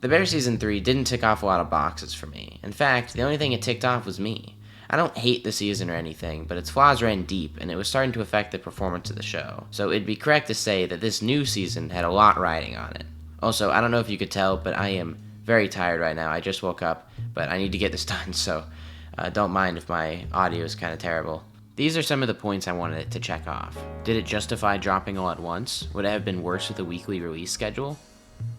The Bear Season 3 didn't tick off a lot of boxes for me. In fact, the only thing it ticked off was me. I don't hate the season or anything, but its flaws ran deep, and it was starting to affect the performance of the show. So it'd be correct to say that this new season had a lot riding on it. Also, I don't know if you could tell, but I am very tired right now. I just woke up, but I need to get this done, so don't mind if my audio is kind of terrible. These are some of the points I wanted it to check off. Did it justify dropping all at once? Would it have been worse with a weekly release schedule?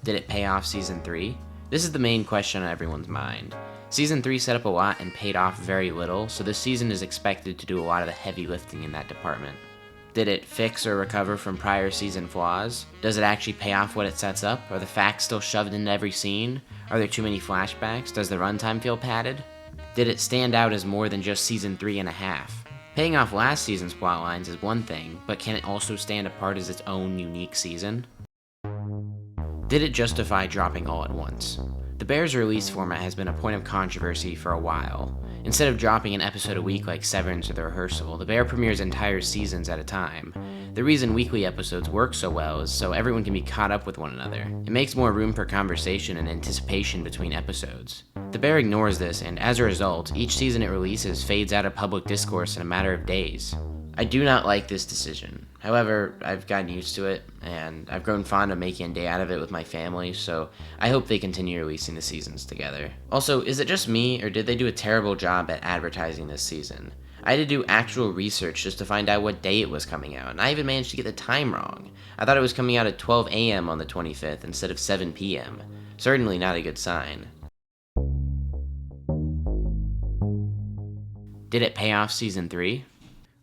Did it pay off Season 3? This is the main question on everyone's mind. Season 3 set up a lot and paid off very little, so this season is expected to do a lot of the heavy lifting in that department. Did it fix or recover from prior season flaws? Does it actually pay off what it sets up? Are the facts still shoved into every scene? Are there too many flashbacks? Does the runtime feel padded? Did it stand out as more than just Season 3.5? Paying off last season's plotlines is one thing, but can it also stand apart as its own unique season? Did it justify dropping all at once? The Bear's release format has been a point of controversy for a while. Instead of dropping an episode a week like Severance or The Rehearsal, The Bear premieres entire seasons at a time. The reason weekly episodes work so well is so everyone can be caught up with one another. It makes more room for conversation and anticipation between episodes. The Bear ignores this, and as a result, each season it releases fades out of public discourse in a matter of days. I do not like this decision. However, I've gotten used to it, and I've grown fond of making a day out of it with my family, so I hope they continue releasing the seasons together. Also, is it just me, or did they do a terrible job at advertising this season? I had to do actual research just to find out what day it was coming out, and I even managed to get the time wrong. I thought it was coming out at 12 a.m. on the 25th instead of 7 p.m. Certainly not a good sign. Did it pay off Season 3?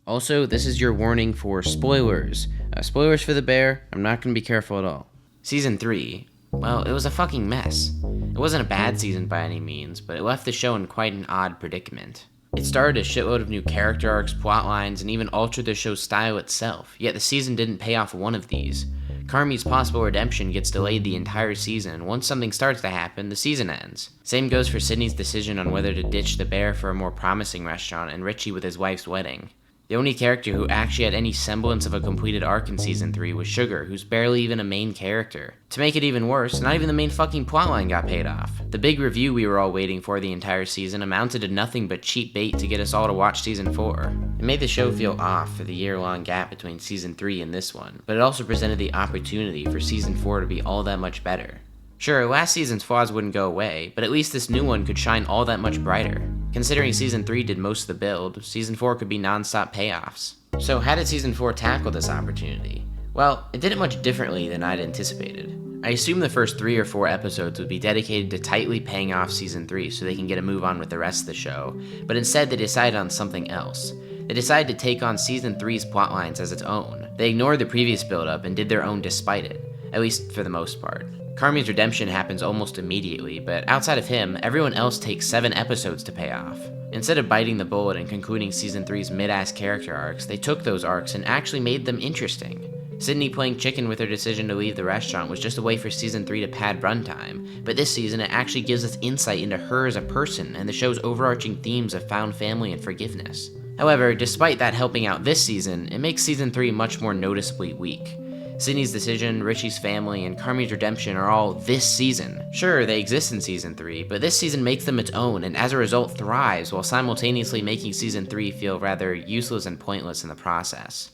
Also, this is your warning for spoilers. Spoilers for The Bear, I'm not going to be careful at all. Season 3, well, it was a fucking mess. It wasn't a bad season by any means, but it left the show in quite an odd predicament. It started a shitload of new character arcs, plot lines, and even altered the show's style itself, yet the season didn't pay off one of these. Carmy's possible redemption gets delayed the entire season, and once something starts to happen, the season ends. Same goes for Sydney's decision on whether to ditch the Bear for a more promising restaurant and Richie with his wife's wedding. The only character who actually had any semblance of a completed arc in Season 3 was Sugar, who's barely even a main character. To make it even worse, not even the main fucking plotline got paid off. The big review we were all waiting for the entire season amounted to nothing but cheap bait to get us all to watch Season 4. It made the show feel off for the year-long gap between Season 3 and this one, but it also presented the opportunity for Season 4 to be all that much better. Sure, last season's flaws wouldn't go away, but at least this new one could shine all that much brighter. Considering Season 3 did most of the build, Season 4 could be non-stop payoffs. So how did Season 4 tackle this opportunity? Well, it did it much differently than I'd anticipated. I assumed the first 3 or 4 episodes would be dedicated to tightly paying off Season 3 so they can get a move on with the rest of the show, but instead they decided on something else. They decided to take on Season 3's plotlines as its own. They ignored the previous build-up and did their own despite it, at least for the most part. Carmy's redemption happens almost immediately, but outside of him, everyone else takes 7 episodes to pay off. Instead of biting the bullet and concluding Season 3's mid-ass character arcs, they took those arcs and actually made them interesting. Sydney playing chicken with her decision to leave the restaurant was just a way for Season 3 to pad runtime, but this season it actually gives us insight into her as a person and the show's overarching themes of found family and forgiveness. However, despite that helping out this season, it makes Season 3 much more noticeably weak. Sydney's decision, Richie's family, and Carmy's redemption are all this season. Sure, they exist in Season 3, but this season makes them its own and as a result thrives while simultaneously making Season 3 feel rather useless and pointless in the process.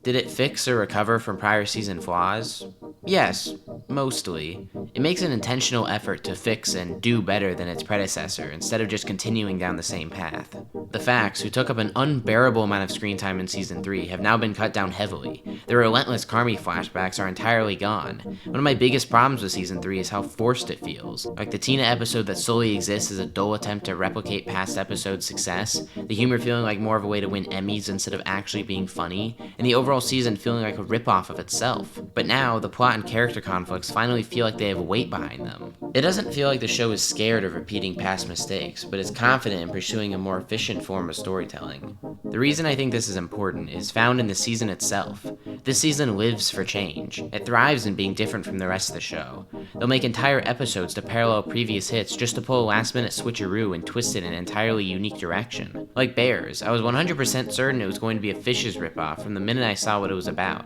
Did it fix or recover from prior season flaws? Yes, mostly. It makes an intentional effort to fix and do better than its predecessor, instead of just continuing down the same path. The Facts, who took up an unbearable amount of screen time in Season 3, have now been cut down heavily. The relentless Carmy flashbacks are entirely gone. One of my biggest problems with Season 3 is how forced it feels. Like the Tina episode that solely exists as a dull attempt to replicate past episodes' success, the humor feeling like more of a way to win Emmys instead of actually being funny, and the overall season feeling like a ripoff of itself. But now, the plot and character conflicts finally feel like they have weight behind them. It doesn't feel like the show is scared of repeating past mistakes, but is confident in pursuing a more efficient form of storytelling. The reason I think this is important is found in the season itself. This season lives for change. It thrives in being different from the rest of the show. They'll make entire episodes to parallel previous hits just to pull a last-minute switcheroo and twist it in an entirely unique direction. Like Bears, I was 100% certain it was going to be a Fishes ripoff from the minute I saw what it was about.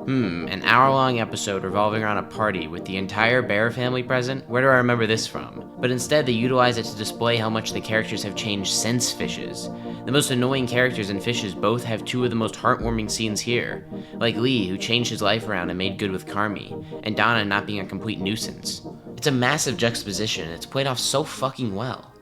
An hour-long episode revolving around a party with the entire Bear family present? Where do I remember this from? But instead, they utilize it to display how much the characters have changed since Fishes. The most annoying characters in Fishes both have two of the most heartwarming scenes here, like Lee, who changed his life around and made good with Carmi, and Donna not being a complete nuisance. It's a massive juxtaposition, and it's played off so fucking well.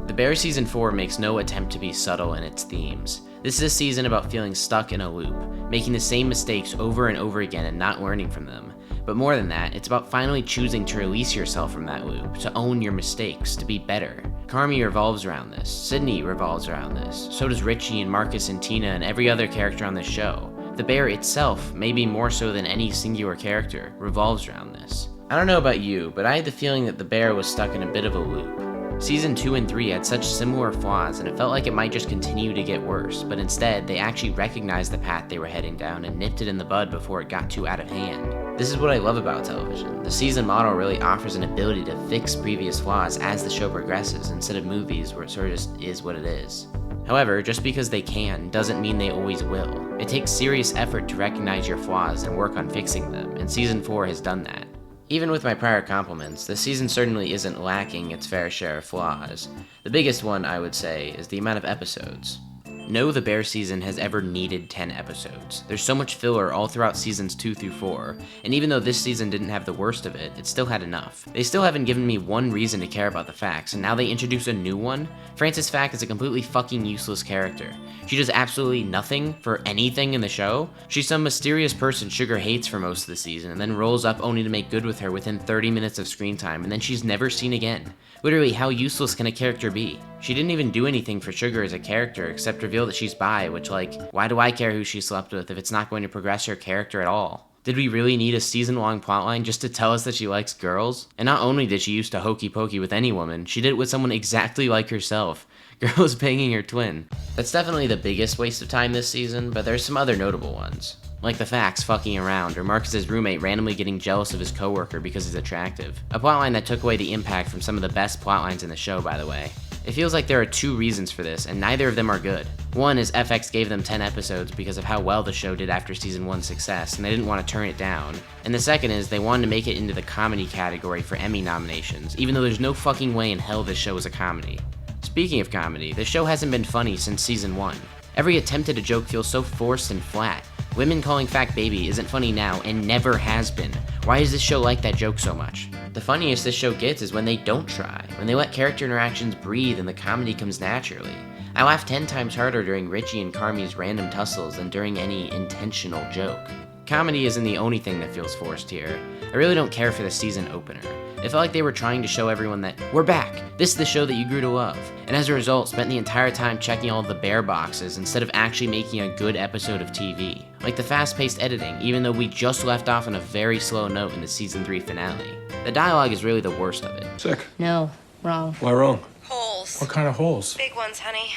The Bear Season 4 makes no attempt to be subtle in its themes. This is a season about feeling stuck in a loop, making the same mistakes over and over again and not learning from them. But more than that, it's about finally choosing to release yourself from that loop, to own your mistakes, to be better. Carmi revolves around this, Sydney revolves around this, so does Richie and Marcus and Tina and every other character on this show. The Bear itself, maybe more so than any singular character, revolves around this. I don't know about you, but I had the feeling that the Bear was stuck in a bit of a loop. Season 2 and 3 had such similar flaws, and it felt like it might just continue to get worse, but instead, they actually recognized the path they were heading down and nipped it in the bud before it got too out of hand. This is what I love about television. The season model really offers an ability to fix previous flaws as the show progresses, instead of movies where it sort of just is what it is. However, just because they can doesn't mean they always will. It takes serious effort to recognize your flaws and work on fixing them, and Season 4 has done that. Even with my prior compliments, the season certainly isn't lacking its fair share of flaws. The biggest one, I would say, is the amount of episodes. No The Bear season has ever needed 10 episodes. There's so much filler all throughout seasons 2 through 4, and even though this season didn't have the worst of it, it still had enough. They still haven't given me one reason to care about the Facts, and now they introduce a new one? Frances Fack is a completely fucking useless character. She does absolutely nothing for anything in the show. She's some mysterious person Sugar hates for most of the season, and then rolls up only to make good with her within 30 minutes of screen time, and then she's never seen again. Literally, how useless can a character be? She didn't even do anything for Sugar as a character, except reveal that she's bi, which, like, why do I care who she slept with if it's not going to progress her character at all? Did we really need a season-long plotline just to tell us that she likes girls? And not only did she used to hokey pokey with any woman, she did it with someone exactly like herself. Girl was banging her twin. That's definitely the biggest waste of time this season, but there's some other notable ones. Like the Facts fucking around, or Marcus's roommate randomly getting jealous of his coworker because he's attractive. A plotline that took away the impact from some of the best plotlines in the show, by the way. It feels like there are two reasons for this, and neither of them are good. One is FX gave them 10 episodes because of how well the show did after season 1's success, and they didn't want to turn it down. And the second is they wanted to make it into the comedy category for Emmy nominations, even though there's no fucking way in hell this show is a comedy. Speaking of comedy, the show hasn't been funny since season 1. Every attempt at a joke feels so forced and flat. Women calling Fact baby isn't funny now and never has been. Why does this show like that joke so much? The funniest this show gets is when they don't try, when they let character interactions breathe and the comedy comes naturally. I laugh 10 times harder during Richie and Carmi's random tussles than during any intentional joke. Comedy isn't the only thing that feels forced here. I really don't care for the season opener. It felt like they were trying to show everyone that, we're back, this is the show that you grew to love, and as a result spent the entire time checking all of the bear boxes instead of actually making a good episode of TV. Like the fast-paced editing, even though we just left off on a very slow note in the season 3 finale. The dialogue is really the worst of it. Sick. No, wrong. Why wrong? Holes. What kind of holes? Big ones, honey.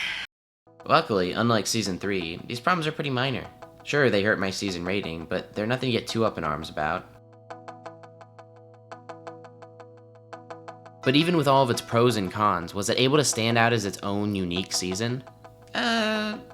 Luckily, unlike season 3, these problems are pretty minor. Sure, they hurt my season rating, but they're nothing to get too up in arms about. But even with all of its pros and cons, was it able to stand out as its own unique season?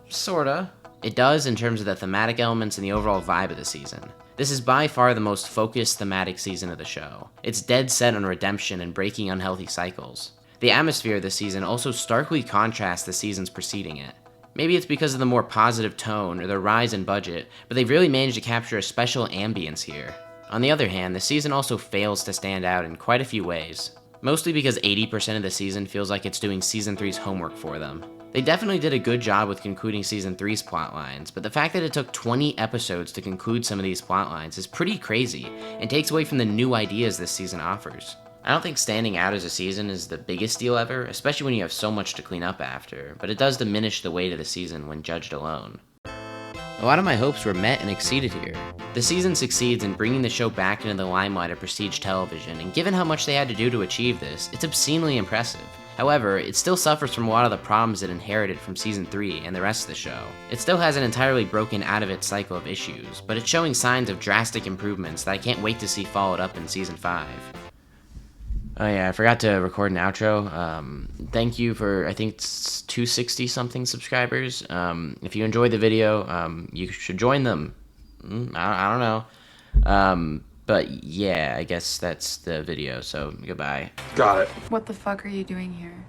Sorta. It does in terms of the thematic elements and the overall vibe of the season. This is by far the most focused thematic season of the show. It's dead set on redemption and breaking unhealthy cycles. The atmosphere of this season also starkly contrasts the seasons preceding it. Maybe it's because of the more positive tone or the rise in budget, but they've really managed to capture a special ambience here. On the other hand, the season also fails to stand out in quite a few ways. Mostly because 80% of the season feels like it's doing season 3's homework for them. They definitely did a good job with concluding season 3's plotlines, but the fact that it took 20 episodes to conclude some of these plotlines is pretty crazy, and takes away from the new ideas this season offers. I don't think standing out as a season is the biggest deal ever, especially when you have so much to clean up after, but it does diminish the weight of the season when judged alone. A lot of my hopes were met and exceeded here. The season succeeds in bringing the show back into the limelight of prestige television, and given how much they had to do to achieve this, it's obscenely impressive. However, it still suffers from a lot of the problems it inherited from season 3 and the rest of the show. It still hasn't entirely broken out of its cycle of issues, but it's showing signs of drastic improvements that I can't wait to see followed up in season 5. Oh yeah, I forgot to record an outro. Thank you for, I think it's 260 something subscribers. If you enjoyed the video, you should join them. I don't know. But yeah, I guess that's the video. So goodbye. Got it. What the fuck are you doing here?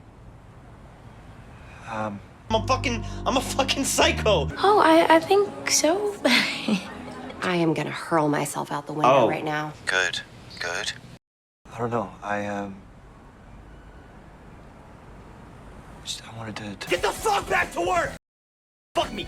I'm a fucking psycho. Oh, I think so. I am gonna hurl myself out the window right now. Good. I don't know. I wanted to. Get the fuck back to work! Fuck me!